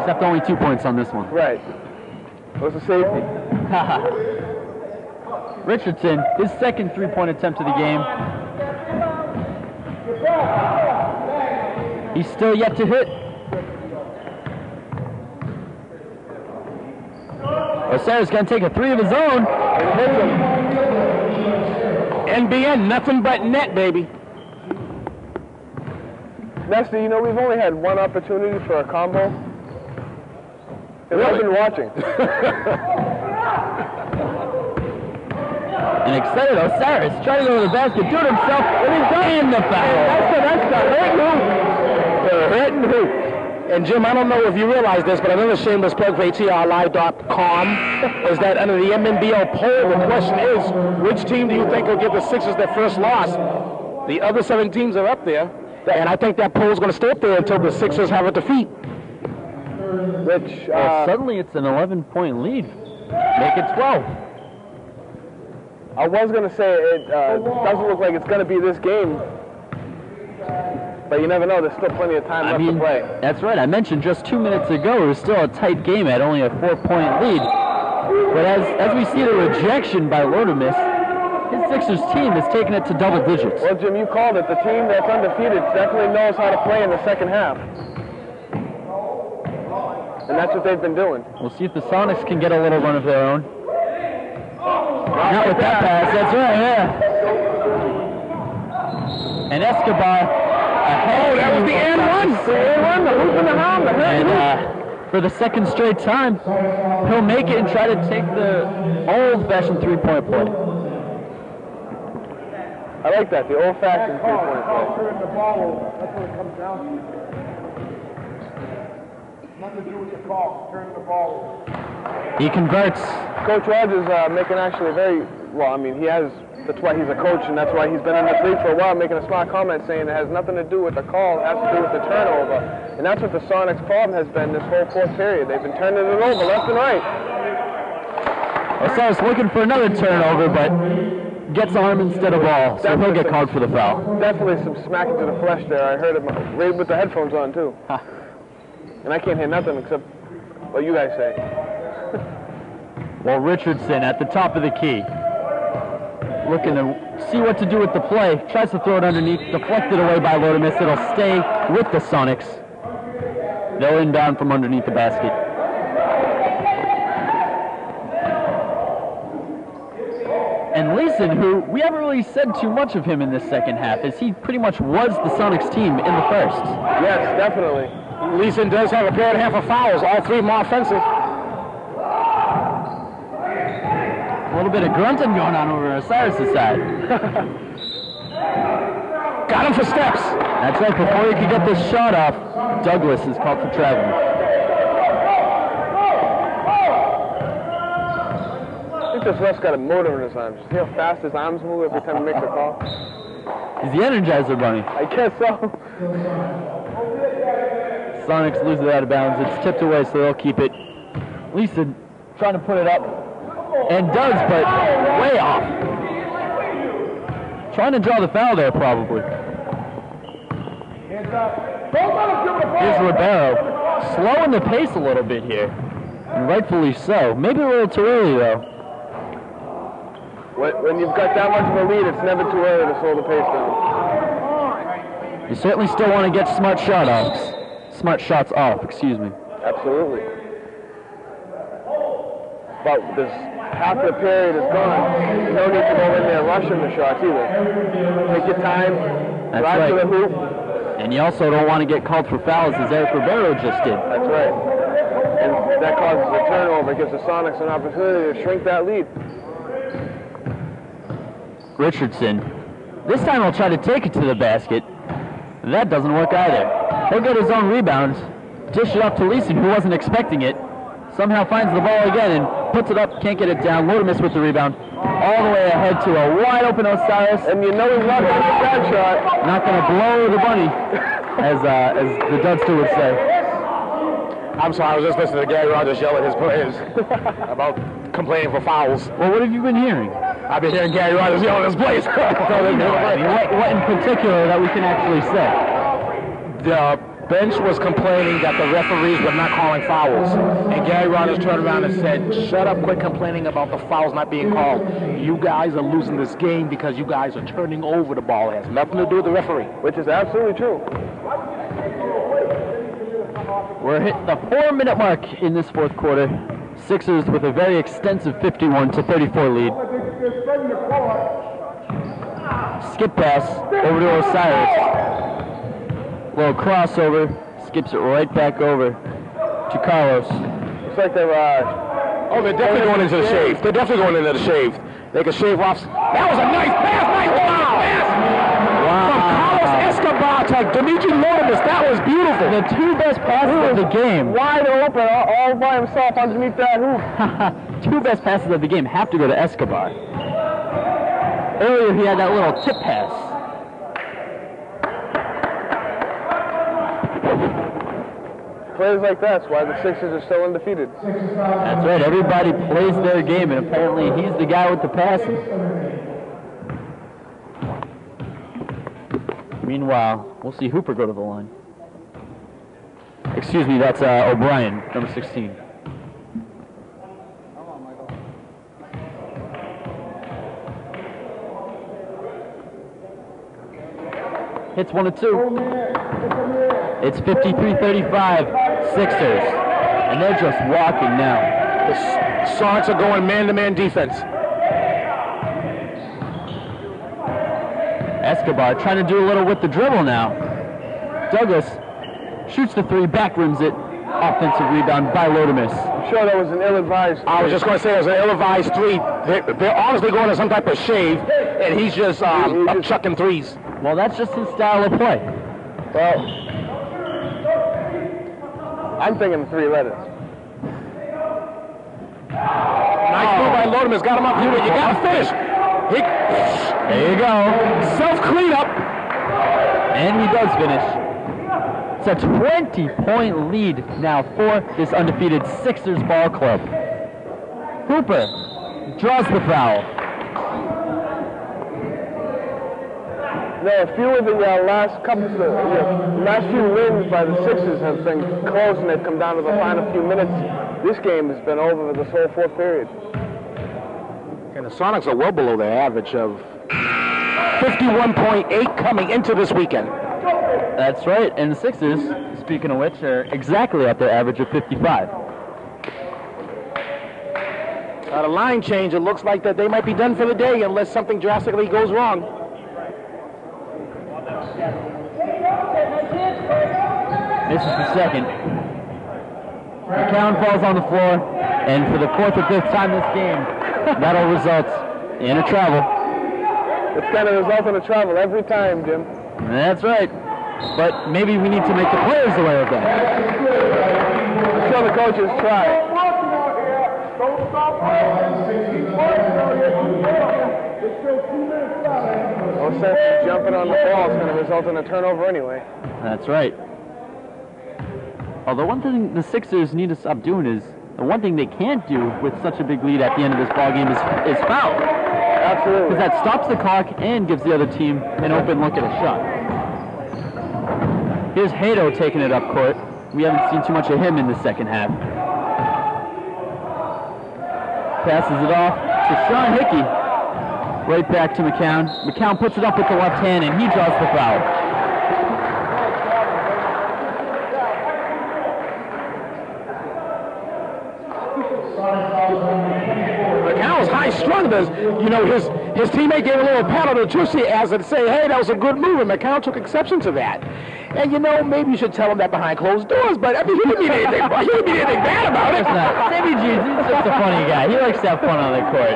Except only 2 points on this one. Right. It was a safety. Richardson, his second 3-point attempt of the game. He's still yet to hit. Osiris going to take a 3 of his own. NBN, nothing but net, baby. Nestor, you know, we've only had one opportunity for a combo. And I've been watching. An excited Osiris trying to go to the basket, do it himself, and he's done the foul. That's the hurt and hoop. And Jim, I don't know if you realize this, but another shameless plug for ATRLive.com is that under the MNBL poll, the question is, which team do you think will give the Sixers their first loss? The other 7 teams are up there, and I think that poll is going to stay up there until the Sixers have a defeat. Which, suddenly it's an 11-point lead. Make it 12. I was going to say it doesn't look like it's going to be this game. But you never know, there's still plenty of time left to play. That's right. I mentioned just 2 minutes ago it was still a tight game at only a 4-point lead. But as we see the rejection by Lodomus, his Sixers team has taken it to double digits. Well, Jim, you called it. The team that's undefeated definitely knows how to play in the second half. And that's what they've been doing. We'll see if the Sonics can get a little run of their own. Not with that pass. That's right, yeah. And Escobar. Oh, that was the and one. The and one, the hoop in the arm, the hurt And for the second straight time, he'll make it and try to take the old-fashioned 3-point play. I like that, the old-fashioned 3-point play. Turn the ball, that's what it comes down to. Nothing to do with the call, turn the ball. He converts. Coach Rogers making actually very, well, I mean, he has That's why he's a coach, and that's why he's been in this league for a while, making a smart comment saying it has nothing to do with the call, it has to do with the turnover. And that's what the Sonics' problem has been this whole fourth period. They've been turning it over left and right. Osiris looking for another turnover, but gets arm instead of ball, so he'll get called for the foul. Definitely some smacking to the flesh there. I heard it right with the headphones on, too. Huh. And I can't hear nothing except what you guys say. Well, Richardson at the top of the key, looking to see what to do with the play. Tries to throw it underneath, deflected away by Lodemus. It'll stay with the Sonics. They'll inbound from underneath the basket. And Leeson, who we haven't really said too much of him in this second half, as he pretty much was the Sonics team in the first. Yes, definitely. Leeson does have a pair and a half of fouls, all three more offensive. A little bit of grunting going on over Osiris' side. Got him for steps. That's right, before he could get this shot off, Douglas is called for traveling. I think this ref's got a motor in his arms. See how fast his arms move every time he makes a call? He's the Energizer Bunny. I guess so. Sonics lose it out of bounds. It's tipped away, so they'll keep it. Leeson trying to put it up, and does, but way off. Trying to draw the foul there, probably. Here's Ribeiro, slowing the pace a little bit here, and rightfully so. Maybe a little too early, though. When you've got that much of a lead, it's never too early to slow the pace down. You certainly still want to get smart shots off, excuse me. Absolutely. But this half of the period is gone. You don't need to go in there rushing the shots either. Take your time, drive to the hoop. And you also don't want to get called for fouls as Eric Ribeiro just did. That's right. And that causes a turnover. It gives the Sonics an opportunity to shrink that lead. Richardson. This time he'll try to take it to the basket. That doesn't work either. He'll get his own rebound, dish it up to Leeson, who wasn't expecting it. Somehow finds the ball again and puts it up, can't get it down. Lodemus with the rebound. All the way ahead to a wide open Osiris. And you know he's not going to get that shot. Not going to blow the bunny, as the Dudster would say. I'm sorry, I was just listening to Gary Rogers yell at his players about complaining for fouls. Well, what have you been hearing? I've been hearing Gary Rogers yell at his players. What in particular that we can actually say? The bench was complaining that the referees were not calling fouls. And Gary Rogers turned around and said, shut up, quit complaining about the fouls not being called. You guys are losing this game because you guys are turning over the ball. It has nothing to do with the referee. Which is absolutely true. We're hitting the 4-minute mark in this fourth quarter. Sixers with a very extensive 51-34 lead. Skip pass over to Osiris. Little crossover, skips it right back over to Carlos. Looks like they're they're definitely going into the shave. They're definitely going into the shave. They can shave off. That was a nice pass. Nice pass. Wow. From Carlos Escobar to Dimitri Lodemus. That was beautiful. The two best passes of the game. Wide open, all by himself underneath that hoop. Two best passes of the game have to go to Escobar. Earlier he had that little tip pass. Plays like that's why the Sixers are still undefeated. That's right, everybody plays their game, and apparently he's the guy with the passing. Meanwhile, we'll see Hooper go to the line. Excuse me, that's O'Brien, number 16. Hits 1 and 2. It's 53-35, Sixers, and they're just walking now. The Sonics are going man-to-man defense. Escobar trying to do a little with the dribble now. Douglas shoots the three, back rims it. Offensive rebound by Lodemus. I'm sure that was an ill-advised. I was just going to say it was an ill-advised three. They're honestly going to some type of shave, and he's just up chucking threes. Well, that's just his style of play. Well, I'm thinking 3 letters. Nice move by Lodemus. Got him up here. You got to finish. There you go. Self-cleanup. And he does finish. It's a 20-point lead now for this undefeated Sixers ball club. Hooper draws the foul. No, a few of the last few wins by the Sixers have been close, and they've come down to the final few minutes. This game has been over this whole fourth period. And the Sonics are well below their average of 51.8 coming into this weekend. That's right, and the Sixers, speaking of which, are exactly at their average of 55. A line change, it looks like that they might be done for the day unless something drastically goes wrong. This is the second. McCown falls on the floor, and for the fourth or fifth time this game, that'll result in a travel. It's going to result in a travel every time, Jim. That's right. But maybe we need to make the players aware of that. I'm sure the coaches try. No sense in jumping on the ball. It's going to result in a turnover anyway. That's right. Although one thing the Sixers need to stop doing is, the one thing they can't do with such a big lead at the end of this ballgame is foul. Absolutely. Because that stops the clock and gives the other team an open look at a shot. Here's Hato taking it up court. We haven't seen too much of him in the second half. Passes it off to Sean Hickey. Right back to McCown. McCown puts it up with the left hand, and he draws the foul. McCown's high-strung. You know, his teammate gave a little pat on the tushy as to say, hey, that was a good move, and McCown took exception to that. And, you know, maybe you should tell him that behind closed doors, but, I mean, he didn't mean anything bad about it. Maybe he's just a funny guy. He likes to have fun on the court.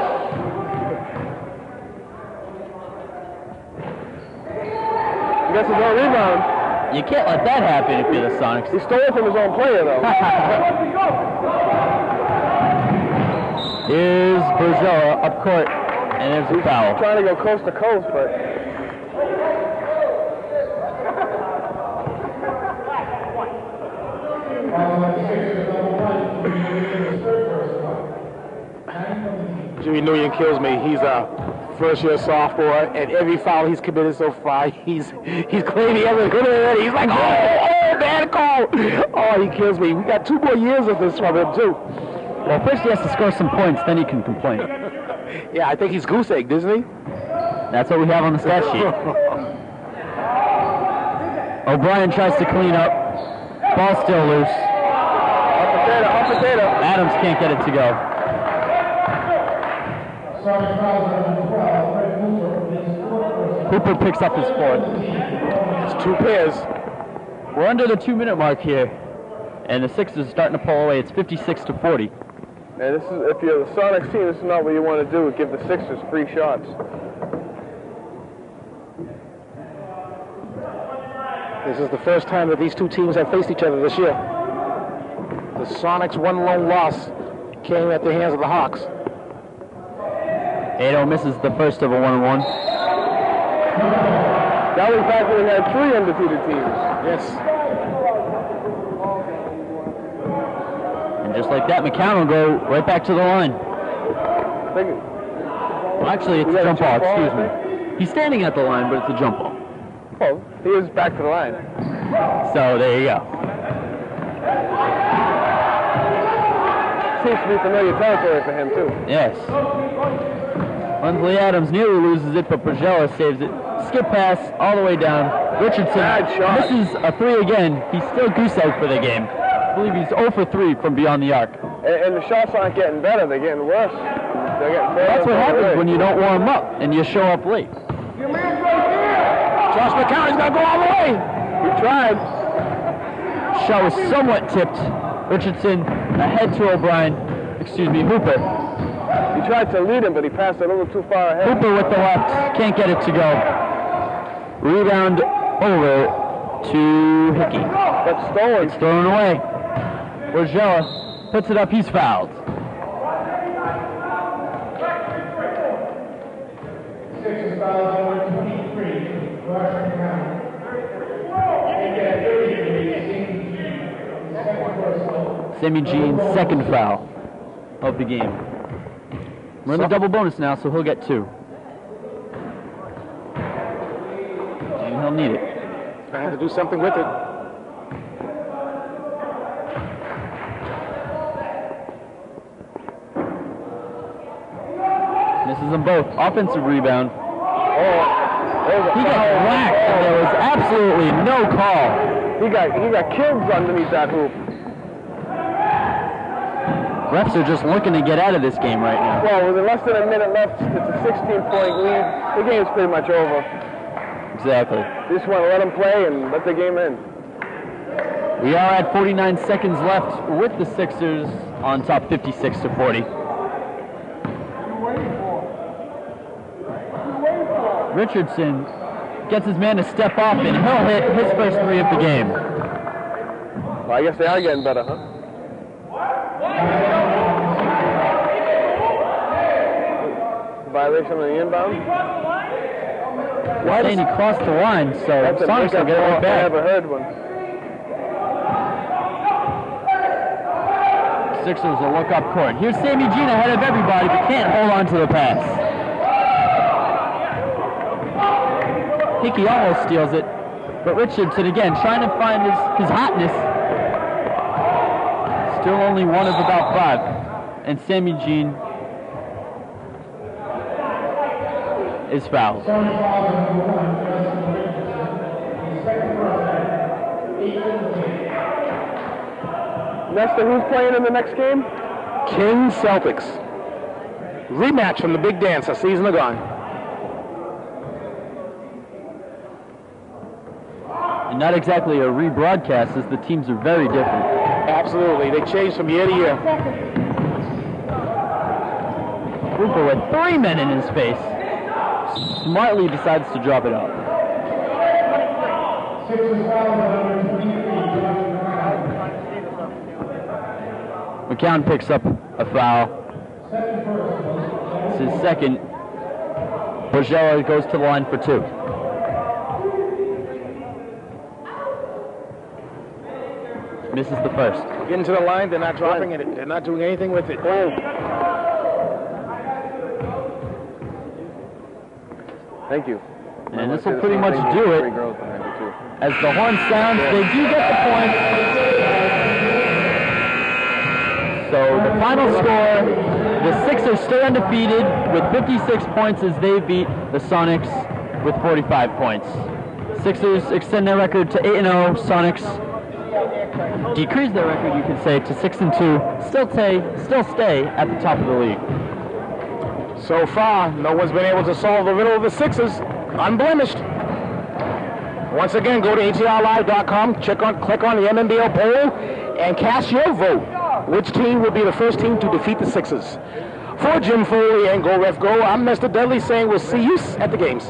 He gets his own rebound. You can't let that happen if you're the Sonics. He stole it from his own player, though. Here's Bergella up court, and there's a foul. Trying to go coast to coast, but... Jimmy Nguyen kills me. He's a first-year sophomore, and every foul he's committed so far, he's claiming he hasn't committed already. He's like, oh, bad call. Oh, he kills me. We got 2 more years of this from him, too. Well, first he has to score some points, then he can complain. Yeah, I think he's goose-egged, isn't he? That's what we have on the stat sheet. O'Brien tries to clean up. Ball still loose. Up potato. Adams can't get it to go. Hooper picks up his fourth. It's 2 pairs. We're under the 2-minute mark here, and the Sixers are starting to pull away. It's 56-40. And this is, if you're the Sonics team, this is not what you want to do. Give the Sixers free shots. This is the first time that these two teams have faced each other this year. The Sonics' one lone loss came at the hands of the Hawks. Ado misses the first of a 1-1. That was back when we had 3 undefeated teams. Yes. And just like that, McCown will go right back to the line. Well, actually, it's a jump ball, excuse me. He's standing at the line, but it's a jump ball. Oh, he is back to the line. So, there you go. Seems to be familiar territory for him, too. Yes. Lindsley Adams nearly loses it, but Bergella saves it. Skip pass all the way down. Richardson misses a 3 again. He's still goose-egged for the game. I believe he's 0 for 3 from beyond the arc. And the shots aren't getting better, they're getting worse. They're getting further. That's what happens when you don't warm up and you show up late. Josh McCown, he's got to go all the way. He tried. Shot was somewhat tipped. Richardson ahead to O'Brien. Excuse me, Hooper. He tried to lead him, but he passed it a little too far ahead. Hooper with the left. Can't get it to go. Rebound over to Hickey. That's stolen. It's thrown away. Bergella puts it up. He's fouled. Sammy Jean's second foul of the game. We're in the double bonus now, so he'll get 2. And he'll need it. I have to do something with it. Misses them both. Offensive rebound. Oh, He got whacked, and there was absolutely no call. he got kids underneath that hoop. Refs are just looking to get out of this game right now. Well, with less than a minute left, it's a 16-point lead. The game's pretty much over. Exactly. They just want to let them play and let the game end. We are at 49 seconds left with the Sixers on top 56-40. Richardson gets his man to step off, and he'll hit his first 3 of the game. Well, I guess they are getting better, huh? Violation on the inbound? They're saying he crossed the line, so That's a Sonics will pickup get it ball right if I back. ever heard one. Sixers will look up court. Here's Sammy Jean ahead of everybody, but can't hold on to the pass. Hickey almost steals it, but Richardson again trying to find his hotness. Still only 1 of about 5. And Sammy Jean is fouled. Nestor, who's playing in the next game? Kings Celtics. Rematch from the Big Dance a season ago. And not exactly a rebroadcast, as the teams are very different. Absolutely. They change from year to year. Cooper with 3 men in his face. Smartly decides to drop it up. McCown picks up a foul. It's his second. Borgello goes to the line for 2. Misses the first. Getting to the line, they're not dropping it. They're not doing anything with it. Thank you. And this will pretty much do it. As the horn sounds, they do get the point. So the final score, the Sixers stay undefeated with 56 points as they beat the Sonics with 45 points. Sixers extend their record to 8-0. Sonics decrease their record, you could say, to 6-2. Still stay at the top of the league. So far, no one's been able to solve the riddle of the Sixers, unblemished. Once again, go to ATRlive.com, click on the MNBL poll, and cast your vote. Which team will be the first team to defeat the Sixers? For Jim Foley and Go Ref Go, I'm Mr. Dudley saying we'll see you at the games.